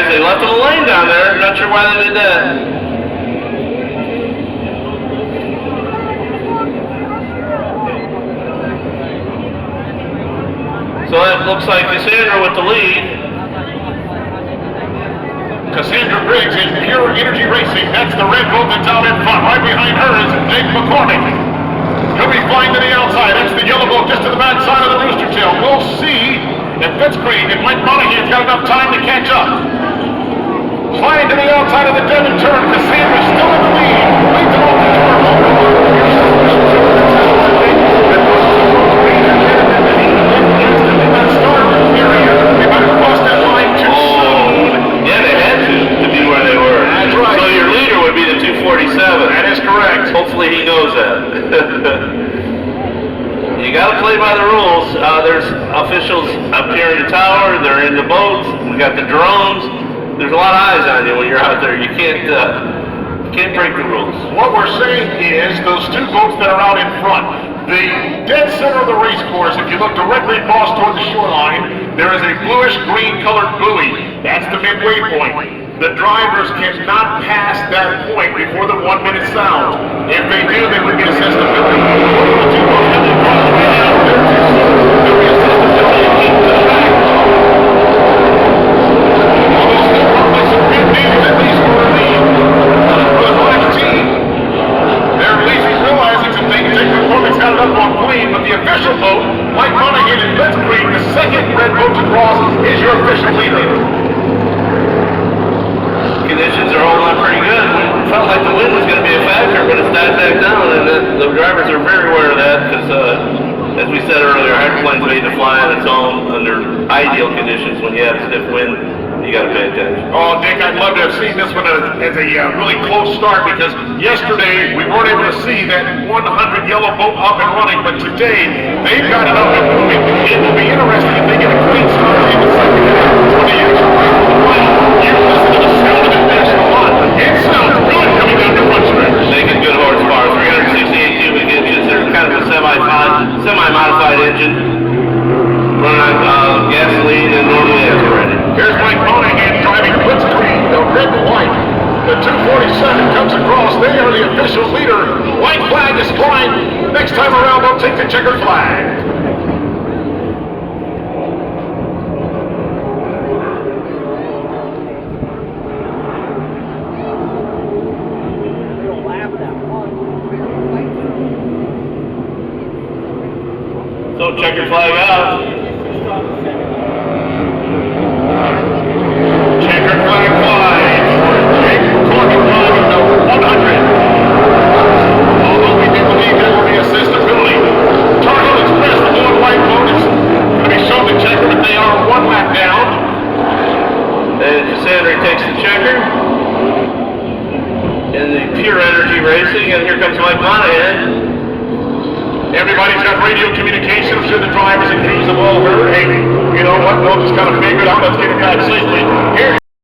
They left him a lane down there. Not sure why they did that. So it looks like Cassandra with the lead. Cassandra Briggs is Pure Energy Racing. That's the red boat that's out in front. Right behind her is Jake McCormick. He'll be flying to the outside. That's the yellow boat just to the back side of the Rooster Tail. We'll see if Fitzgreen and Mike Monaghan's got enough time to catch up. Flying to the outside of the Devon turn. Cassandra's still in the lead. Leads them off the turn. Hopefully he knows that. You got to play by the rules. There's officials up here in the tower. They're in the boats. We got the drones. There's a lot of eyes on you when you're out there. You can't break the rules. What we're saying is those two boats that are out in front, the dead center of the race course, if you look directly across toward the shoreline, there is a bluish-green colored buoy. That's the midway point. The drivers cannot pass that point before the 1 minute sound. If they do, they would get assessed a penalty. One of the two boats coming across right now, they're too slow. They'll be assessed a penalty and keep the track. Although still probably some good news, at least for the black team. They're at least realizing some things. Jake McCormick's got it up on clean, but the official boat, Mike Monaghan and Fitzgreen, the second red boat to cross, is your official leader. Conditions are holding on pretty good. We felt like the wind was going to be a factor, but it's died back down, and the drivers are very aware of that because, as we said earlier, hydroplane's made to fly on its own under ideal conditions. When you have stiff wind, you got to pay attention. Oh, Dick, I'd love to have seen this one as a really close start because yesterday we weren't able to see that 100 yellow boat up and running, but today they've got it up and moving. It will be interesting if they get a clean start in the second half when they actually race to the final. You listen to the sound of International Lot. It sounds good coming down the front stretch. Making good horsepower, 368 cubic inches. They're kind of a semi-modified engine, running on gasoline and normally aspirated. Here's Mike Monaghan driving Blitzkrieg, the red and white. The 247 comes across. They are the official leader. White flag is flying. Next time around, they'll take the checkered flag. So checkered flag out. Checkered flag flies for Jake McCormick driving number 100. Although we do believe there will be a system penalty. Tar Heel Express, the blue and white boat, is going to be shown to checker, but they are 1 lap down. And Cassandra takes the checker in the Pure Energy Racing, and here comes Mike Monaghan. Everybody's got radio communication. I'm sure the drivers and crews have all heard. Hey, you know what? We'll just kind of figure it out. Let's get it back safely. Here